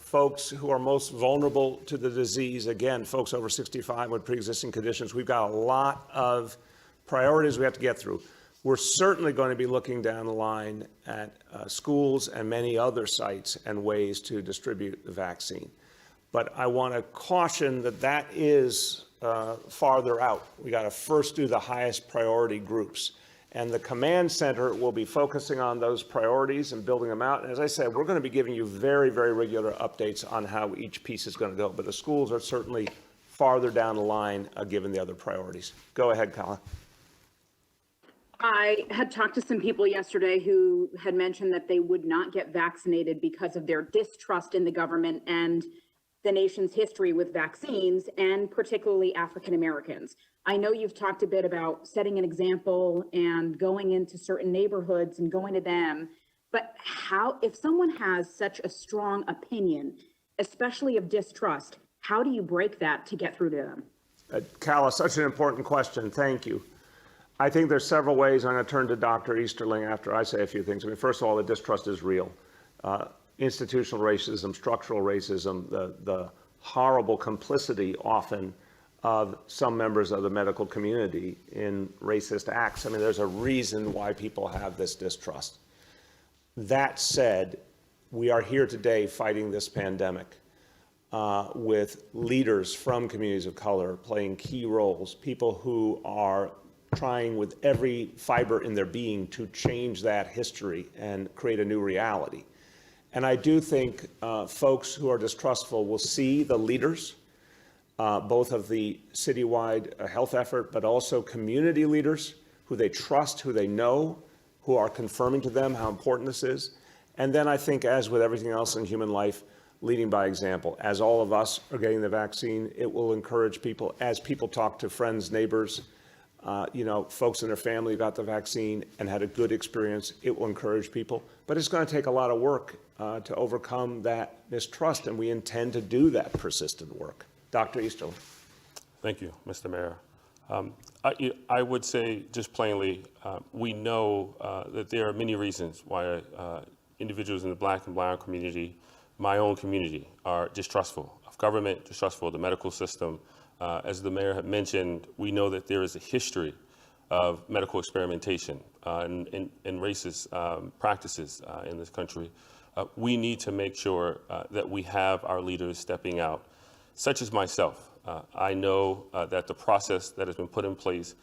folks who are most vulnerable to the disease. Again, folks over 65 with pre-existing conditions. We've got a lot of priorities we have to get through. We're certainly going to be looking down the line at schools and many other sites and ways to distribute the vaccine. But I want to caution that that is farther out. We got to first do the highest priority groups. And the command center will be focusing on those priorities and building them out. And as I said, we're going to be giving you very, very regular updates on how each piece is going to go. But the schools are certainly farther down the line given the other priorities. Go ahead, Colin. I had talked to some people yesterday who had mentioned that they would not get vaccinated because of their distrust in the government and the nation's history with vaccines, and particularly African Americans. I know you've talked a bit about setting an example and going into certain neighborhoods and going to them, but how, if someone has such a strong opinion, especially of distrust, how do you break that to get through to them? Calla, such an important question. Thank you. I think there's several ways. I'm going to turn to Dr. Easterling after I say a few things. I mean, first of all, the distrust is real. Institutional racism, structural racism, the horrible complicity often of some members of the medical community in racist acts. I mean, there's a reason why people have this distrust. That said, we are here today fighting this pandemic with leaders from communities of color playing key roles, people who are trying with every fiber in their being to change that history and create a new reality. And I do think folks who are distrustful will see the leaders, both of the citywide health effort, but also community leaders who they trust, who they know, who are confirming to them how important this is. And then I think, as with everything else in human life, leading by example. As all of us are getting the vaccine, it will encourage people, as people talk to friends, neighbors, folks in their family who got the vaccine and had a good experience, it will encourage people. But it's going to take a lot of work to overcome that mistrust, and we intend to do that persistent work. Dr. Easterling. Thank you, Mr. Mayor. I would say just plainly, we know that there are many reasons why individuals in the Black and brown community, my own community, are distrustful of government, distrustful of the medical system. As the mayor had mentioned, we know that there is a history of medical experimentation and racist practices in this country. We need to make sure that we have our leaders stepping out, such as myself. I know that the process that has been put in place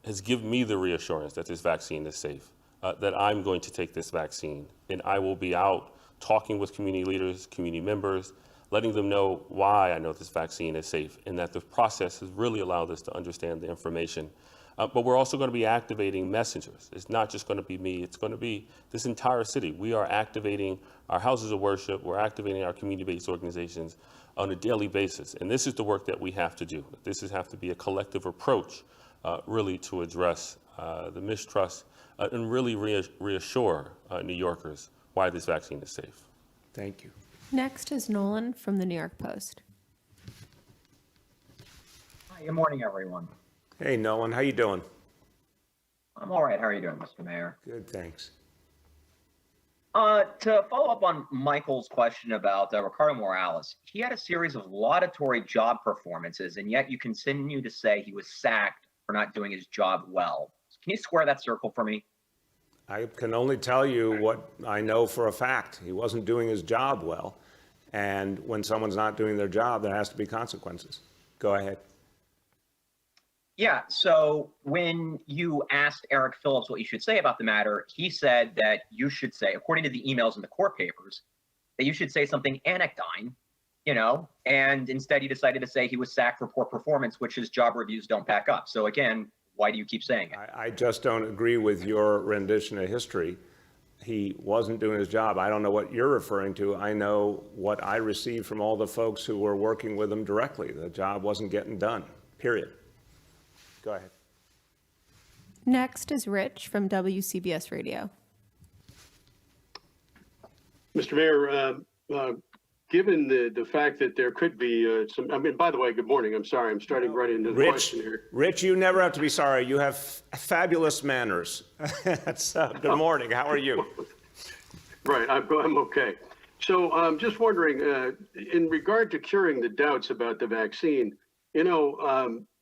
has given me the reassurance that this vaccine is safe, that I'm going to take this vaccine, and I will be out talking with community leaders, community members, letting them know why I know this vaccine is safe, and that the process has really allowed us to understand the information. But we're also going to be activating messengers. It's not just going to be me, it's going to be this entire city. We are activating our houses of worship, we're activating our community-based organizations on a daily basis. And this is the work that we have to do. This has to be a collective approach really to address the mistrust and really reassure New Yorkers why this vaccine is safe. Thank you. Next is Nolan from the New York Post. Hi, good morning, everyone. Hey, Nolan, how you doing? I'm all right. How are you doing, Mr. Mayor? Good, thanks. To follow up on Michael's question about Ricardo Morales, he had a series of laudatory job performances, and yet you continue to say he was sacked for not doing his job well. Can you square that circle for me? I can only tell you what I know for a fact. He wasn't doing his job well. And when someone's not doing their job, there has to be consequences. Go ahead. Yeah, so when you asked Eric Phillips what you should say about the matter, he said that you should say, according to the emails in the court papers, that you should say something anodyne, and instead he decided to say he was sacked for poor performance, which his job reviews don't back up. So again, why do you keep saying it? I just don't agree with your rendition of history. He wasn't doing his job. I don't know what you're referring to. I know what I received from all the folks who were working with him directly. The job wasn't getting done, period. Go ahead. Next is Rich from WCBS Radio. Mr. Mayor, given the fact that there could be by the way, good morning. I'm sorry. I'm starting right into the question here. Rich, you never have to be sorry. You have fabulous manners. Good morning. How are you? Right. I'm okay. So I'm just wondering, in regard to curing the doubts about the vaccine,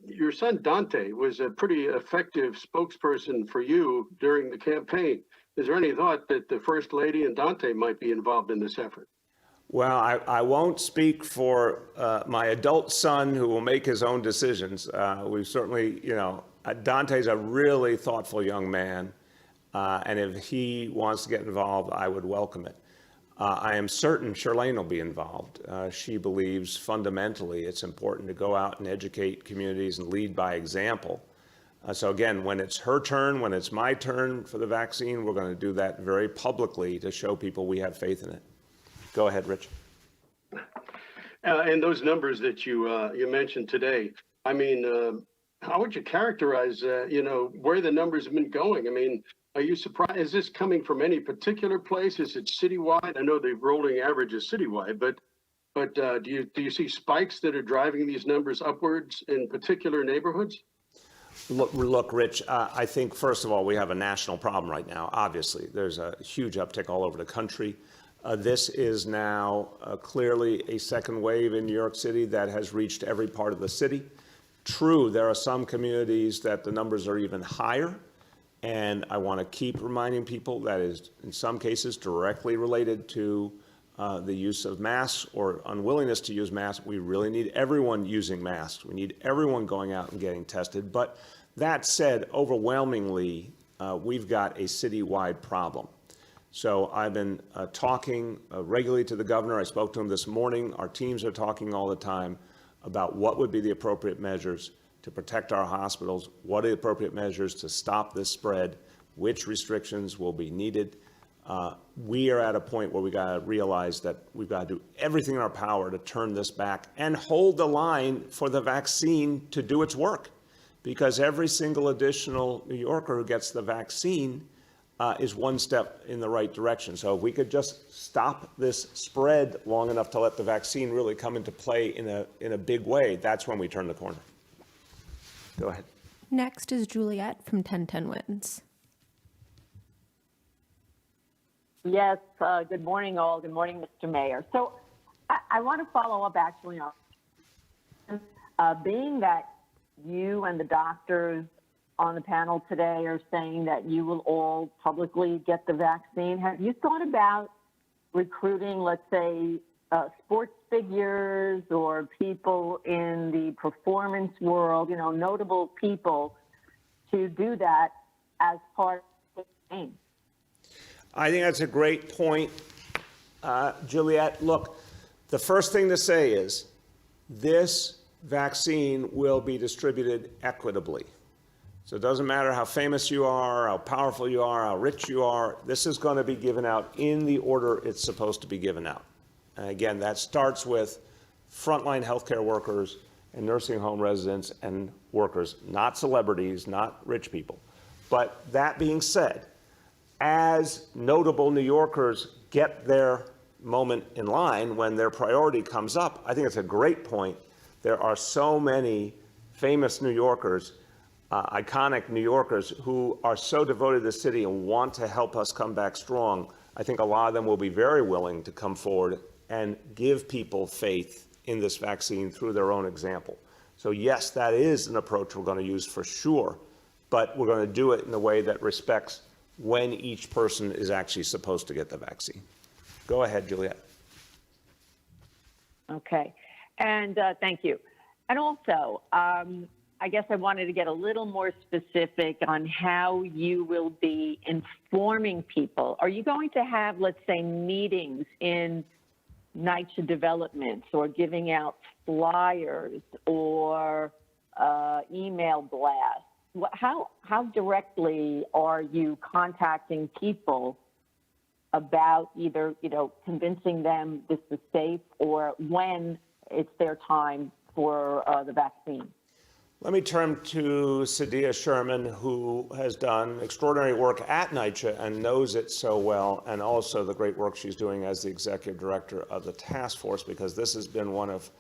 your son Dante was a pretty effective spokesperson for you during the campaign. Is there any thought that the First Lady and Dante might be involved in this effort? Well, I won't speak for my adult son who will make his own decisions. We've certainly, Dante's a really thoughtful young man. And if he wants to get involved, I would welcome it. I am certain Shirlane will be involved. She believes fundamentally it's important to go out and educate communities and lead by example. So again, when it's her turn, when it's my turn for the vaccine, we're going to do that very publicly to show people we have faith in it. Go ahead, Rich. And those numbers that you mentioned today, I mean, how would you characterize, where the numbers have been going? I mean, are you surprised? Is this coming from any particular place? Is it citywide? I know the rolling average is citywide, but do you see spikes that are driving these numbers upwards in particular neighborhoods? Look, Rich, I think, first of all, we have a national problem right now. Obviously, there's a huge uptick all over the country. This is now clearly a second wave in New York City that has reached every part of the city. True, there are some communities that the numbers are even higher. And I want to keep reminding people that is, in some cases, directly related to the use of masks or unwillingness to use masks. We really need everyone using masks. We need everyone going out and getting tested. But that said, overwhelmingly, we've got a citywide problem. So I've been talking regularly to the governor. I spoke to him this morning. Our teams are talking all the time about what would be the appropriate measures to protect our hospitals, what are the appropriate measures to stop this spread, which restrictions will be needed. We are at a point where we got to realize that we've got to do everything in our power to turn this back and hold the line for the vaccine to do its work. Because every single additional New Yorker who gets the vaccine is one step in the right direction. So if we could just stop this spread long enough to let the vaccine really come into play in a big way, that's when we turn the corner. Go ahead. Next is Juliet from 1010 Wins. Yes, good morning, all. Good morning, Mr. Mayor. So I want to follow up actually on being that you and the doctors on the panel today are saying that you will all publicly get the vaccine. Have you thought about recruiting, let's say, sports figures or people in the performance world, notable people to do that as part of the game? I think that's a great point, Juliet. Look, the first thing to say is this vaccine will be distributed equitably. So it doesn't matter how famous you are, how powerful you are, how rich you are, this is going to be given out in the order it's supposed to be given out. And again, that starts with frontline healthcare workers and nursing home residents and workers, not celebrities, not rich people. But that being said, as notable New Yorkers get their moment in line when their priority comes up, I think it's a great point. There are so many famous New Yorkers, iconic New Yorkers who are so devoted to the city and want to help us come back strong. I think a lot of them will be very willing to come forward and give people faith in this vaccine through their own example. So yes, that is an approach we're going to use for sure, but we're going to do it in a way that respects when each person is actually supposed to get the vaccine. Go ahead, Juliet. Okay, and thank you. And also, I guess I wanted to get a little more specific on how you will be informing people. Are you going to have, let's say, meetings in NYCHA developments or giving out flyers or email blasts? How directly are you contacting people about either, convincing them this is safe or when it's their time for the vaccine? Let me turn to Sadia Sherman, who has done extraordinary work at NYCHA and knows it so well, and also the great work she's doing as the executive director of the task force, because this has been one of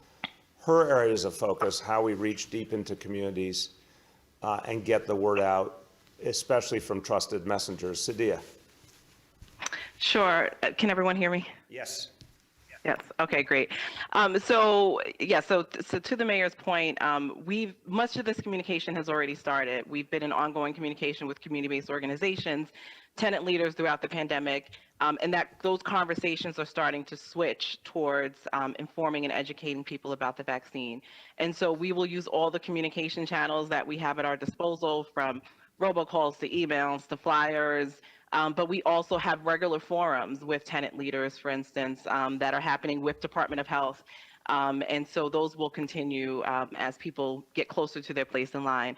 her areas of focus, how we reach deep into communities and get the word out, especially from trusted messengers. Sadia. Sure. Can everyone hear me? Yes. Yes. Okay, great. So to the mayor's point, much of this communication has already started. We've been in ongoing communication with community-based organizations, tenant leaders throughout the pandemic, and those conversations are starting to switch towards informing and educating people about the vaccine. And so we will use all the communication channels that we have at our disposal, from robocalls to emails to flyers. But we also have regular forums with tenant leaders, for instance, that are happening with Department of Health. And so those will continue as people get closer to their place in line.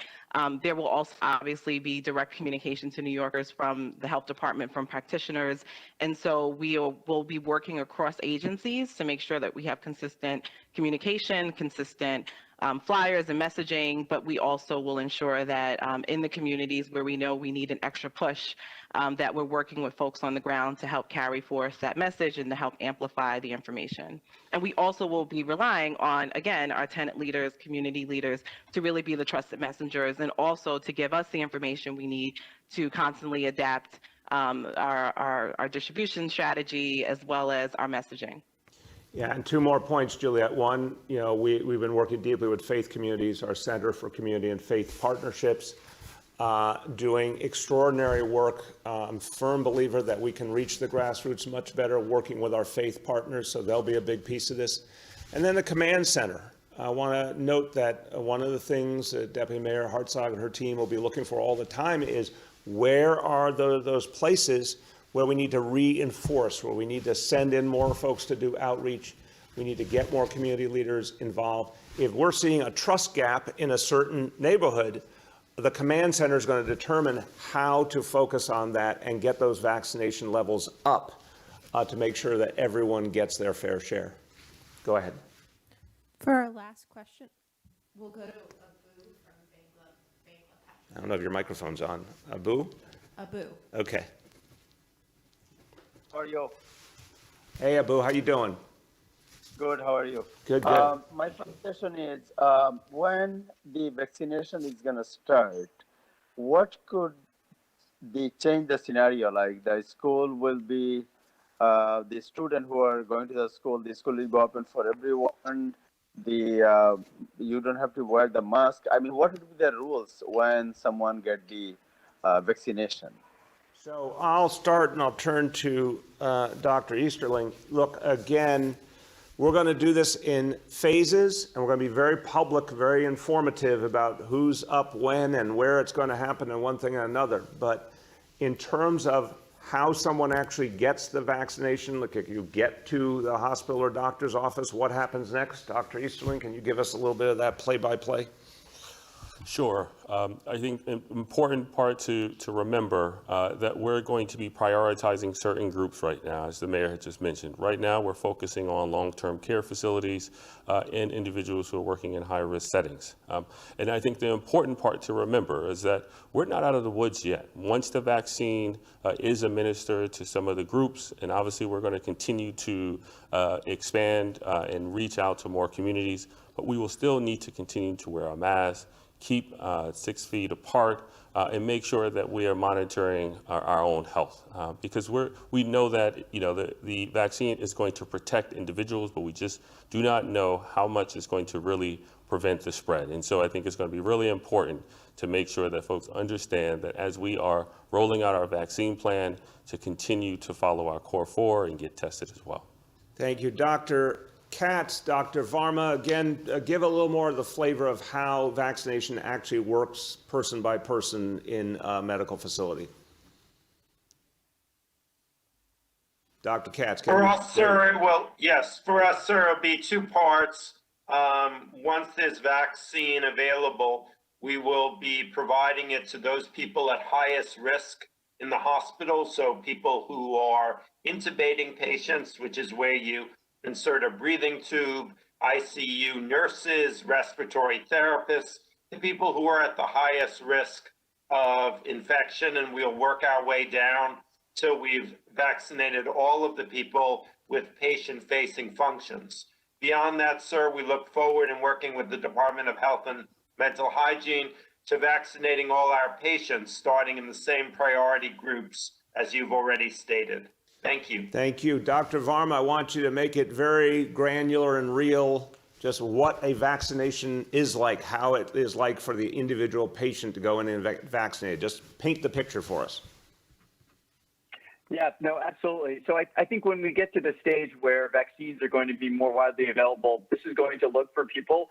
There will also obviously be direct communication to New Yorkers from the health department, from practitioners. And so we'll be working across agencies to make sure that we have consistent communication, consistent flyers and messaging, but we also will ensure that in the communities where we know we need an extra push, that we're working with folks on the ground to help carry forth that message and to help amplify the information. And we also will be relying on, again, our tenant leaders, community leaders, to really be the trusted messengers, and also to give us the information we need to constantly adapt our distribution strategy as well as our messaging. Yeah, and two more points, Juliet. One, we've been working deeply with faith communities, our Center for Community and Faith Partnerships, doing extraordinary work. I'm a firm believer that we can reach the grassroots much better working with our faith partners, so they'll be a big piece of this. And then the command center. I want to note that one of the things that Deputy Mayor Hartzog and her team will be looking for all the time is where are those places where we need to reinforce, where we need to send in more folks to do outreach. We need to get more community leaders involved. If we're seeing a trust gap in a certain neighborhood, the command center is going to determine how to focus on that and get those vaccination levels up to make sure that everyone gets their fair share. Go ahead. For our last question, we'll go to Abu from Bangla. I don't know if your microphone's on. Abu? Abu. Okay. How are you? Hey, Abu, how you doing? Good, how are you? Good, good. My first question is, when the vaccination is going to start, what could change the scenario? Like the school will be, the student who are going to the school will be open for everyone. You don't have to wear the mask. I mean, what would be the rules when someone get the vaccination? So I'll start and I'll turn to Dr. Easterling. Look, again, we're going to do this in phases, and we're going to be very public, very informative about who's up when and where it's going to happen and one thing and another. But in terms of how someone actually gets the vaccination, like if you get to the hospital or doctor's office, what happens next? Dr. Easterling, can you give us a little bit of that play-by-play? Sure. I think an important part to remember that we're going to be prioritizing certain groups right now, as the mayor had just mentioned. Right now, we're focusing on long-term care facilities and individuals who are working in high-risk settings. And I think the important part to remember is that we're not out of the woods yet. Once the vaccine is administered to some of the groups, and obviously we're going to continue to expand and reach out to more communities, but we will still need to continue to wear a mask, keep 6 feet apart, and make sure that we are monitoring our own health, because we know that the vaccine is going to protect individuals, but we just do not know how much it's going to really prevent the spread. And so I think it's going to be really important to make sure that folks understand that as we are rolling out our vaccine plan, to continue to follow our core 4 and get tested as well. Thank you, Dr. Katz. Dr. Varma, again, give a little more of the flavor of how vaccination actually works person by person in a medical facility. Dr. Katz. For us, sir, for us, sir, it'll be 2 parts. Once there's vaccine available, we will be providing it to those people at highest risk in the hospital. So people who are intubating patients, which is where you insert a breathing tube, ICU nurses, respiratory therapists, the people who are at the highest risk of infection, and we'll work our way down till we've vaccinated all of the people with patient-facing functions. Beyond that, sir, we look forward in working with the Department of Health and Mental Hygiene to vaccinating all our patients, starting in the same priority groups as you've already stated. Thank you. Thank you. Dr. Varma, I want you to make it very granular and real, just what a vaccination is like, how it is like for the individual patient to go in and vaccinate. Just paint the picture for us. Yeah, no, absolutely. So I think when we get to the stage where vaccines are going to be more widely available, this is going to look for people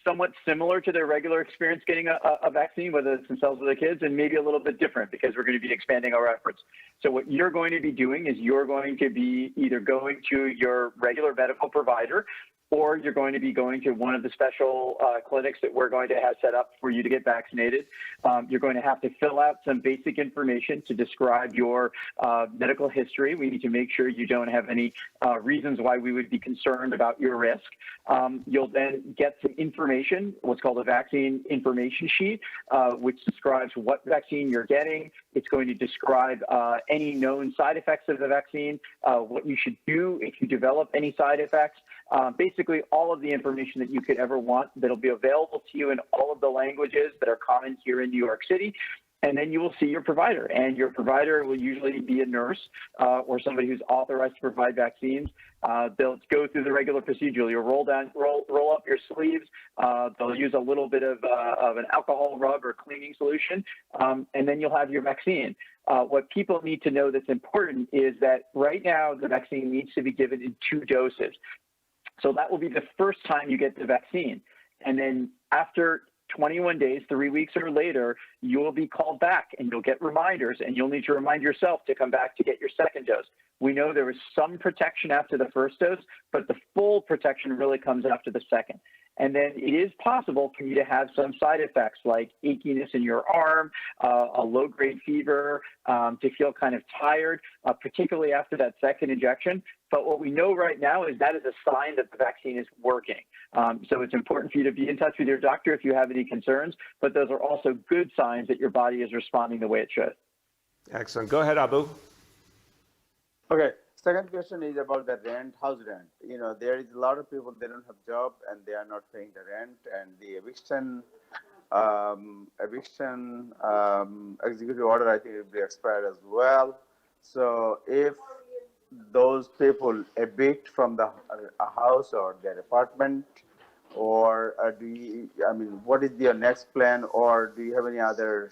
somewhat similar to their regular experience getting a vaccine, whether it's themselves or their kids, and maybe a little bit different because we're going to be expanding our efforts. So what you're going to be doing is you're going to be either going to your regular medical provider, or you're going to be going to one of the special clinics that we're going to have set up for you to get vaccinated. You're going to have to fill out some basic information to describe your medical history. We need to make sure you don't have any reasons why we would be concerned about your risk. You'll then get some information, what's called a vaccine information sheet, which describes what vaccine you're getting. It's going to describe any known side effects of the vaccine, what you should do if you develop any side effects. Basically, all of the information that you could ever want that'll be available to you in all of the languages that are common here in New York City. And then you will see your provider, and your provider will usually be a nurse or somebody who's authorized to provide vaccines. They'll go through the regular procedure. You'll roll up your sleeves. They'll use a little bit of an alcohol rub or cleaning solution, and then you'll have your vaccine. What people need to know that's important is that right now the vaccine needs to be given in 2 doses. So that will be the first time you get the vaccine. And then after 21 days, 3 weeks or later, you will be called back and you'll get reminders, and you'll need to remind yourself to come back to get your second dose. We know there is some protection after the first dose, but the full protection really comes after the second. And then it is possible for you to have some side effects like achiness in your arm, a low-grade fever, to feel kind of tired, particularly after that second injection. But what we know right now is that is a sign that the vaccine is working. So it's important for you to be in touch with your doctor if you have any concerns, but those are also good signs that your body is responding the way it should. Excellent. Go ahead, Abu. Okay. Second question is about the rent, house rent. You know, there is a lot of people, they don't have job and they are not paying the rent, and the eviction executive order, I think, will be expired as well. So if those people evict from a house or their apartment, or what is your next plan, or do you have any other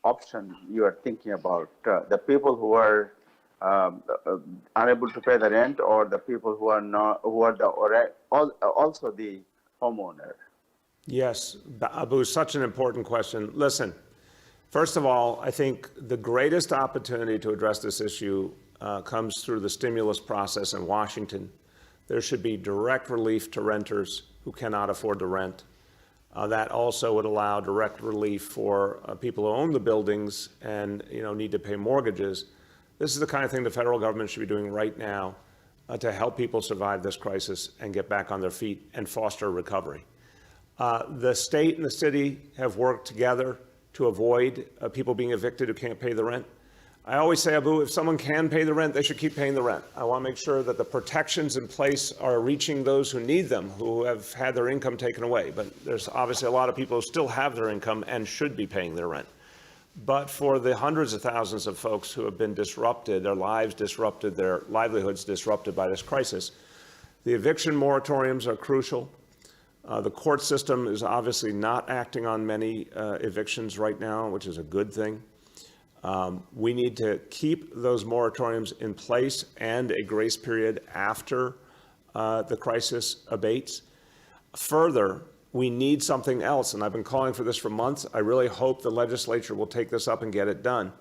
option you are thinking about? The people who are unable to pay the rent, or the people who are not, also the homeowner? Yes, Abu, such an important question. Listen, first of all, I think the greatest opportunity to address this issue comes through the stimulus process in Washington. There should be direct relief to renters who cannot afford to rent. That also would allow direct relief for people who own the buildings and need to pay mortgages. This is the kind of thing the federal government should be doing right now to help people survive this crisis and get back on their feet and foster recovery. The state and the city have worked together to avoid people being evicted who can't pay the rent. I always say, Abu, if someone can pay the rent, they should keep paying the rent. I want to make sure that the protections in place are reaching those who need them, who have had their income taken away. But there's obviously a lot of people who still have their income and should be paying their rent. But for the hundreds of thousands of folks who have been disrupted, their lives disrupted, their livelihoods disrupted by this crisis, the eviction moratoriums are crucial. The court system is obviously not acting on many evictions right now, which is a good thing. We need to keep those moratoriums in place and a grace period after the crisis abates. Further, we need something else, and I've been calling for this for months. I really hope the legislature will take this up and get it done.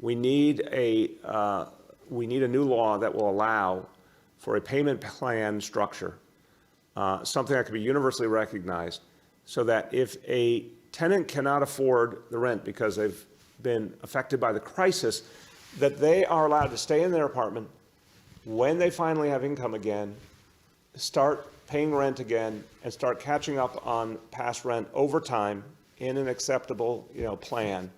We need a new law that will allow for a payment plan structure, something that can be universally recognized, so that if a tenant cannot afford the rent because they've been affected by the crisis, that they are allowed to stay in their apartment when they finally have income again, start paying rent again, and start catching up on past rent over time in an acceptable, plan,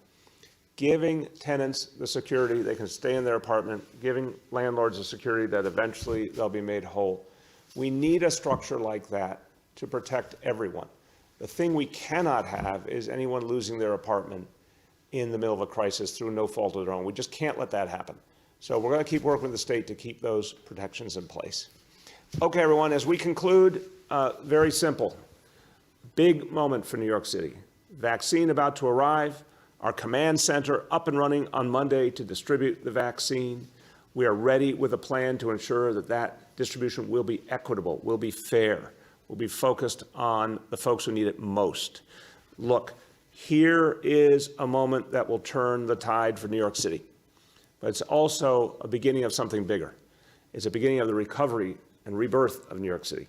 giving tenants the security they can stay in their apartment, giving landlords the security that eventually they'll be made whole. We need a structure like that to protect everyone. The thing we cannot have is anyone losing their apartment in the middle of a crisis through no fault of their own. We just can't let that happen. So we're going to keep working with the state to keep those protections in place. Okay, everyone, as we conclude, very simple. Big moment for New York City. Vaccine about to arrive. Our command center up and running on Monday to distribute the vaccine. We are ready with a plan to ensure that that distribution will be equitable, will be fair, will be focused on the folks who need it most. Look, here is a moment that will turn the tide for New York City, but it's also a beginning of something bigger. It's a beginning of the recovery and rebirth of New York City.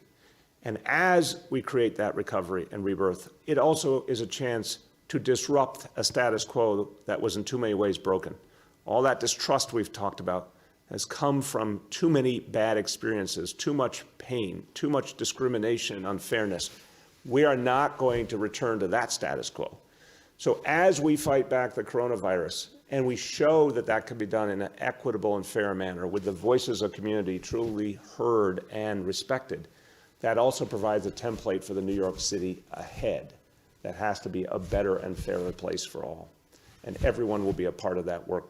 And as we create that recovery and rebirth, it also is a chance to disrupt a status quo that was in too many ways broken. All that distrust we've talked about has come from too many bad experiences, too much pain, too much discrimination and unfairness. We are not going to return to that status quo. So as we fight back the coronavirus, and we show that that can be done in an equitable and fair manner with the voices of community truly heard and respected, that also provides a template for the New York City ahead that has to be a better and fairer place for all. And everyone will be a part of that work